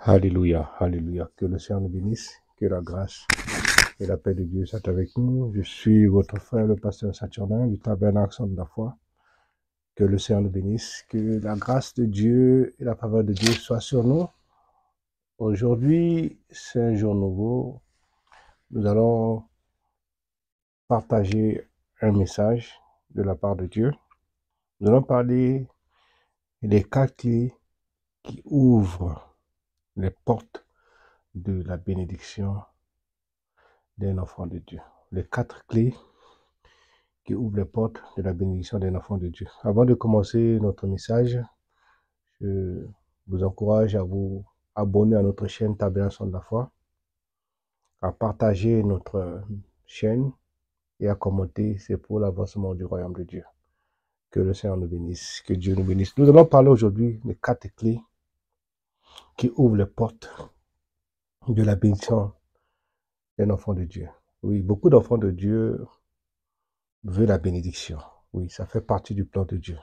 Alléluia, alléluia. Que le Seigneur nous bénisse, que la grâce et la paix de Dieu soient avec nous. Je suis votre frère, le pasteur Saturnin, du Tabernacle Centre de la Foi. Que le Seigneur nous bénisse, que la grâce de Dieu et la faveur de Dieu soient sur nous. Aujourd'hui, c'est un jour nouveau. Nous allons partager un message de la part de Dieu. Nous allons parler des 4 clés qui ouvrent les portes de la bénédiction d'un enfant de Dieu. Les 4 clés qui ouvrent les portes de la bénédiction d'un enfant de Dieu. Avant de commencer notre message, je vous encourage à vous abonner à notre chaîne Tabernacle Centre de la Foi, à partager notre chaîne et à commenter. C'est pour l'avancement du royaume de Dieu. Que le Seigneur nous bénisse, que Dieu nous bénisse. Nous allons parler aujourd'hui des 4 clés qui ouvrent les portes de la bénédiction d'un enfant de Dieu. Oui, beaucoup d'enfants de Dieu veulent la bénédiction. Oui, ça fait partie du plan de Dieu.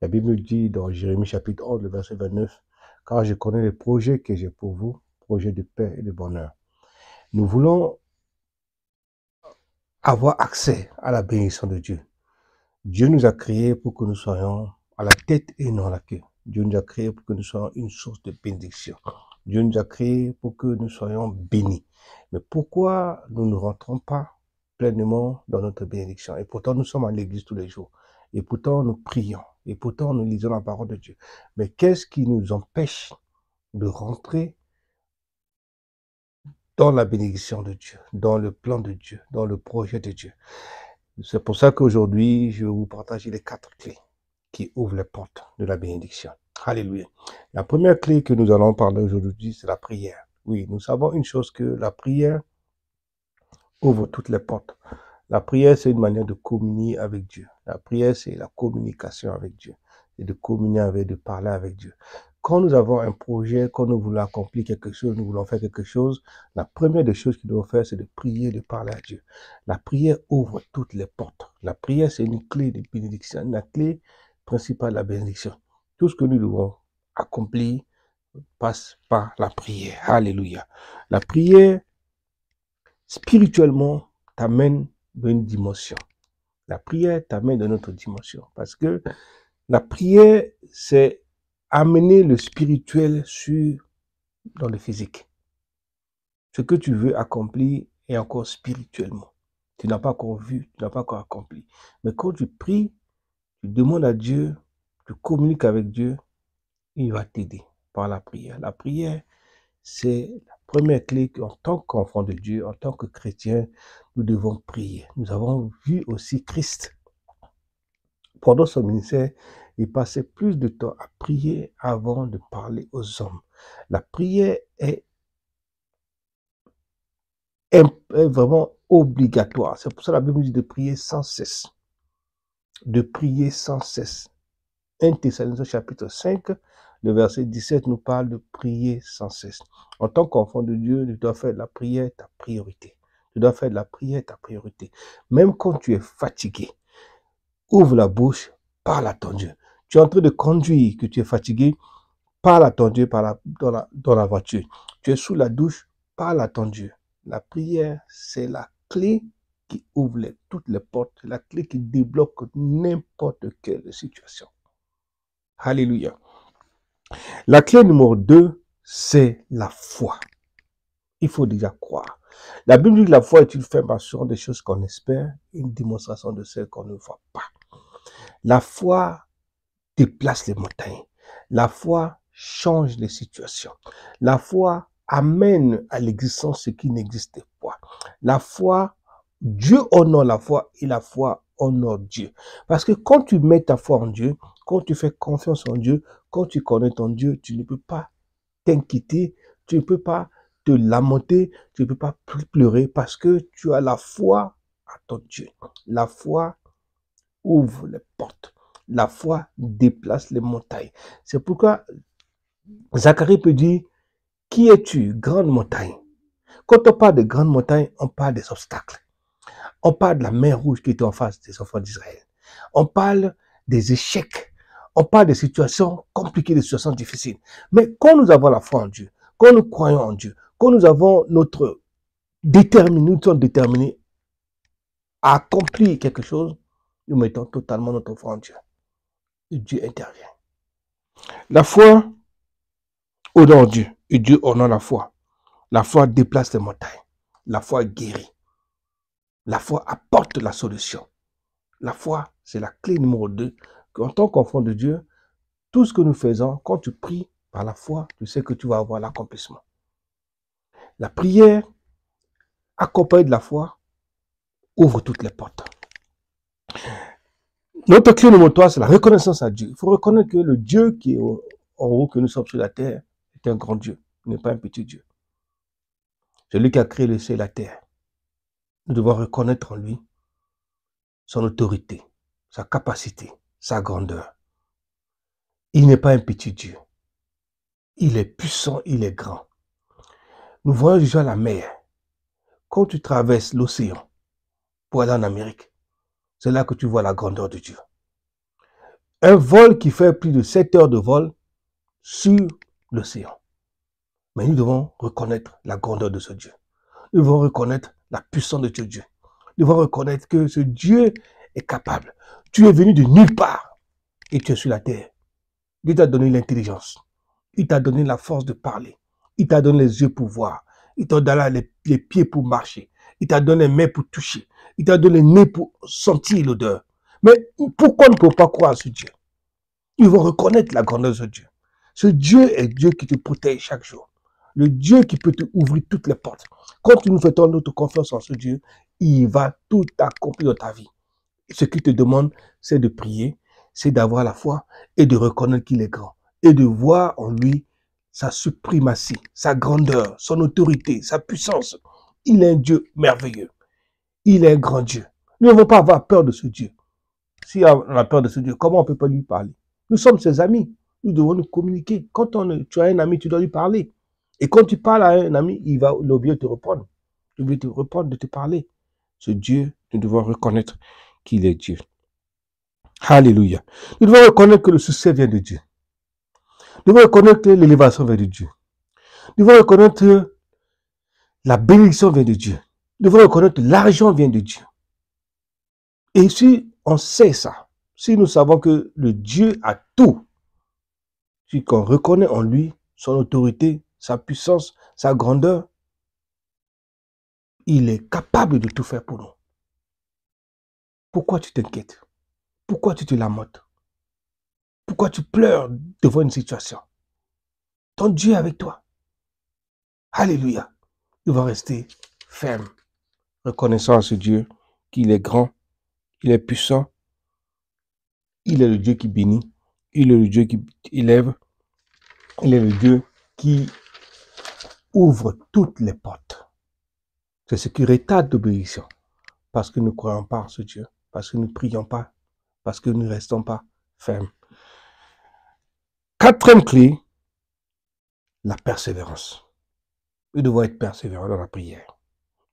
La Bible dit dans Jérémie chapitre 11, le verset 29, « Car je connais les projets que j'ai pour vous, projets de paix et de bonheur. » Nous voulons avoir accès à la bénédiction de Dieu. Dieu nous a créés pour que nous soyons à la tête et non à la queue. Dieu nous a créés pour que nous soyons une source de bénédiction. Dieu nous a créés pour que nous soyons bénis. Mais pourquoi nous ne rentrons pas pleinement dans notre bénédiction? Et pourtant, nous sommes à l'église tous les jours. Et pourtant, nous prions. Et pourtant, nous lisons la parole de Dieu. Mais qu'est-ce qui nous empêche de rentrer dans la bénédiction de Dieu, dans le plan de Dieu, dans le projet de Dieu? C'est pour ça qu'aujourd'hui, je vais vous partager les 4 clés qui ouvrent les portes de la bénédiction. Alléluia. La première clé que nous allons parler aujourd'hui, c'est la prière. Oui, nous savons une chose, que la prière ouvre toutes les portes. La prière, c'est une manière de communier avec Dieu. La prière, c'est la communication avec Dieu. C'est de communier avec, de parler avec Dieu. Quand nous avons un projet, quand nous voulons accomplir quelque chose, nous voulons faire quelque chose, la première des choses que nous devons faire, c'est de prier, de parler à Dieu. La prière ouvre toutes les portes. La prière, c'est une clé de bénédiction, la clé principale de la bénédiction. Tout ce que nous devons accomplir passe par la prière. Alléluia. La prière, spirituellement, t'amène dans une dimension. La prière t'amène dans notre dimension. Parce que la prière, c'est amener le spirituel dans le physique. Ce que tu veux accomplir est encore spirituellement. Tu n'as pas encore vu, tu n'as pas encore accompli. Mais quand tu pries, tu demandes à Dieu, tu communiques avec Dieu, il va t'aider par la prière. La prière, c'est la première clé qu'en tant qu'enfant de Dieu, en tant que chrétien, nous devons prier. Nous avons vu aussi Christ. Pendant son ministère, il passait plus de temps à prier avant de parler aux hommes. La prière est vraiment obligatoire. C'est pour ça que la Bible dit de prier sans cesse. De prier sans cesse. 1 Thessaloniciens chapitre 5, le verset 17 nous parle de prier sans cesse. En tant qu'enfant de Dieu, tu dois faire de la prière ta priorité. Tu dois faire de la prière ta priorité. Même quand tu es fatigué, ouvre la bouche, parle à ton Dieu. Tu es en train de conduire, que tu es fatigué, parle à ton Dieu dans la voiture. Tu es sous la douche, parle à ton Dieu. La prière, c'est la clé qui ouvre toutes les portes, la clé qui débloque n'importe quelle situation. Alléluia. La clé numéro 2, c'est la foi. Il faut déjà croire. La Bible dit que la foi est une ferme assurance des choses qu'on espère, une démonstration de celles qu'on ne voit pas. La foi déplace les montagnes. La foi change les situations. La foi amène à l'existence ce qui n'existait pas. La foi, Dieu honore la foi et la foi honore Dieu. Parce que quand tu mets ta foi en Dieu, quand tu fais confiance en Dieu, quand tu connais ton Dieu, tu ne peux pas t'inquiéter, tu ne peux pas te lamenter, tu ne peux pas pleurer parce que tu as la foi à ton Dieu. La foi ouvre les portes. La foi déplace les montagnes. C'est pourquoi Zacharie peut dire, qui es-tu, grande montagne? Quand on parle de grande montagne, on parle des obstacles. On parle de la mer rouge qui était en face des enfants d'Israël. On parle des échecs. On parle des situations compliquées, des situations difficiles. Mais quand nous avons la foi en Dieu, quand nous croyons en Dieu, quand nous avons notre nous sommes déterminés à accomplir quelque chose, nous mettons totalement notre foi en Dieu. Et Dieu intervient. La foi honore Dieu et Dieu honore la foi. La foi déplace les montagnes. La foi guérit. La foi apporte la solution. La foi, c'est la clé numéro 2. En tant qu'enfant de Dieu, tout ce que nous faisons, quand tu pries par la foi, tu sais que tu vas avoir l'accomplissement. La prière, accompagnée de la foi, ouvre toutes les portes. Notre clé numéro 3, c'est la reconnaissance à Dieu. Il faut reconnaître que le Dieu qui est en haut, que nous sommes sur la terre, est un grand Dieu. Il n'est pas un petit Dieu. C'est lui qui a créé le ciel et la terre. Nous devons reconnaître en lui son autorité, sa capacité, sa grandeur. Il n'est pas un petit Dieu. Il est puissant, il est grand. Nous voyons déjà la mer. Quand tu traverses l'océan pour aller en Amérique, c'est là que tu vois la grandeur de Dieu. Un vol qui fait plus de 7 heures de vol sur l'océan. Mais nous devons reconnaître la grandeur de ce Dieu. Nous devons reconnaître la puissance de ce Dieu. Nous devons reconnaître que ce Dieu est capable. Tu es venu de nulle part et tu es sur la terre. Dieu t'a donné l'intelligence. Il t'a donné la force de parler. Il t'a donné les yeux pour voir. Il t'a donné les pieds pour marcher. Il t'a donné les mains pour toucher. Il t'a donné le nez pour sentir l'odeur. Mais pourquoi on ne peut pas croire à ce Dieu? Ils vont reconnaître la grandeur de ce Dieu. Ce Dieu est Dieu qui te protège chaque jour. Le Dieu qui peut te ouvrir toutes les portes. Quand tu nous fais notre confiance en ce Dieu, il va tout accomplir dans ta vie. Ce qu'il te demande, c'est de prier, c'est d'avoir la foi et de reconnaître qu'il est grand. Et de voir en lui sa suprématie, sa grandeur, son autorité, sa puissance. Il est un Dieu merveilleux. Il est un grand Dieu. Nous ne devons pas avoir peur de ce Dieu. Si on a peur de ce Dieu, comment on ne peut pas lui parler? Nous sommes ses amis. Nous devons nous communiquer. Quand tu as un ami, tu dois lui parler. Et quand tu parles à un ami, il va oublier de te répondre. Il va te répondre, de te parler. Ce Dieu, nous devons reconnaître qu'il est Dieu. Alléluia. Nous devons reconnaître que le succès vient de Dieu. Nous devons reconnaître que l'élévation vient de Dieu. Nous devons reconnaître que la bénédiction vient de Dieu. Nous devons reconnaître que l'argent vient de Dieu. Et si on sait ça, si nous savons que le Dieu a tout, si qu'on reconnaît en lui son autorité, sa puissance, sa grandeur, il est capable de tout faire pour nous. Pourquoi tu t'inquiètes? Pourquoi tu te lamentes? Pourquoi tu pleures devant une situation? Ton Dieu est avec toi. Alléluia. Nous devons rester fermes, reconnaissant à ce Dieu qu'il est grand, il est puissant, il est le Dieu qui bénit, il est le Dieu qui élève, il est le Dieu qui ouvre toutes les portes. C'est ce qui retarde l'obéissance, parce que nous ne croyons pas en ce Dieu, parce que nous ne prions pas, parce que nous ne restons pas fermes. Quatrième clé, la persévérance. Nous devons être persévérants dans la prière.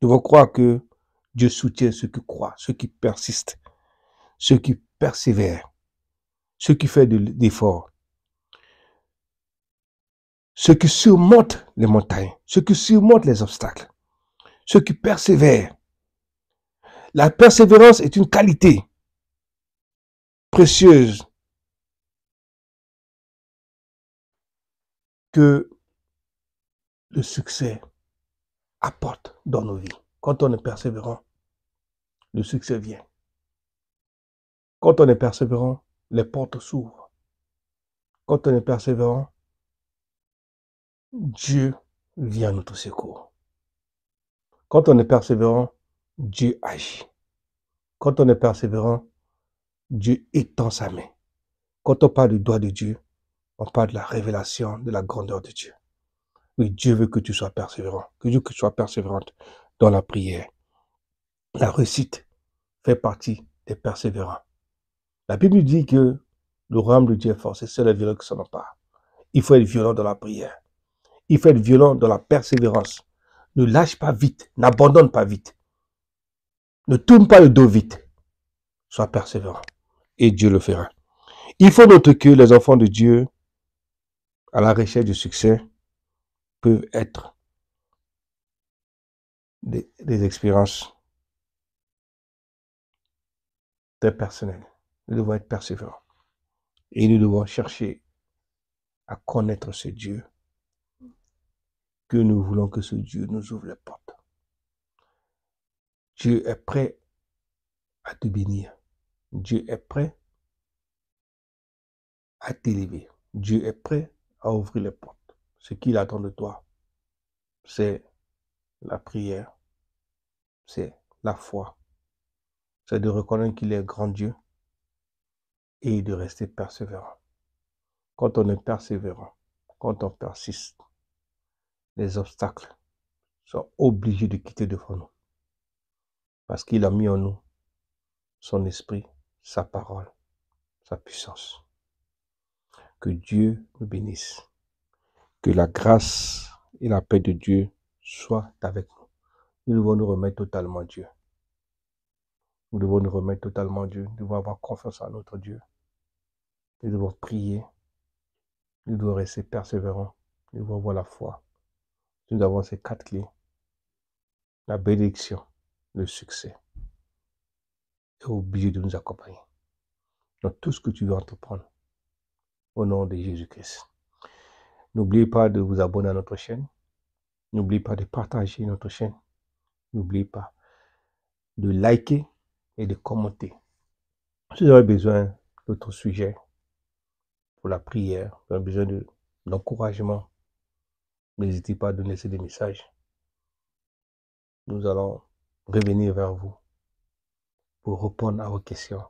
Nous devons croire que Dieu soutient ceux qui croient, ceux qui persistent, ceux qui persévèrent, ceux qui font d'efforts, ceux qui surmontent les montagnes, ceux qui surmontent les obstacles, ceux qui persévèrent. La persévérance est une qualité précieuse que le succès apporte dans nos vies. Quand on est persévérant, le succès vient. Quand on est persévérant, les portes s'ouvrent. Quand on est persévérant, Dieu vient à notre secours. Quand on est persévérant, Dieu agit. Quand on est persévérant, Dieu étend sa main. Quand on parle du doigt de Dieu, on parle de la révélation de la grandeur de Dieu. Oui, Dieu veut que tu sois persévérant, que tu sois persévérante dans la prière. La réussite fait partie des persévérants. La Bible dit que le royaume de Dieu est fort, c'est seul les violents qui s'en emparent. Il faut être violent dans la prière. Il faut être violent dans la persévérance. Ne lâche pas vite, n'abandonne pas vite. Ne tourne pas le dos vite. Sois persévérant et Dieu le fera. Il faut noter que les enfants de Dieu, à la recherche du succès, peuvent être des expériences très personnelles. Nous devons être persévérants. Et nous devons chercher à connaître ce Dieu, que nous voulons que ce Dieu nous ouvre les portes. Dieu est prêt à te bénir. Dieu est prêt à t'élever. Dieu est prêt à ouvrir les portes. Ce qu'il attend de toi, c'est la prière, c'est la foi, c'est de reconnaître qu'il est grand Dieu et de rester persévérant. Quand on est persévérant, quand on persiste, les obstacles sont obligés de quitter devant nous. Parce qu'il a mis en nous son esprit, sa parole, sa puissance. Que Dieu nous bénisse. Que la grâce et la paix de Dieu soient avec nous. Nous devons nous remettre totalement à Dieu. Nous devons nous remettre totalement à Dieu. Nous devons avoir confiance en notre Dieu. Nous devons prier. Nous devons rester persévérants. Nous devons avoir la foi. Nous avons ces 4 clés. La bénédiction, le succès. Et obligé de nous accompagner dans tout ce que tu veux entreprendre. Au nom de Jésus-Christ. N'oubliez pas de vous abonner à notre chaîne. N'oubliez pas de partager notre chaîne. N'oubliez pas de liker et de commenter. Si vous avez besoin d'autres sujets pour la prière, vous avez besoin d'encouragement, n'hésitez pas à donner des messages. Nous allons revenir vers vous pour répondre à vos questions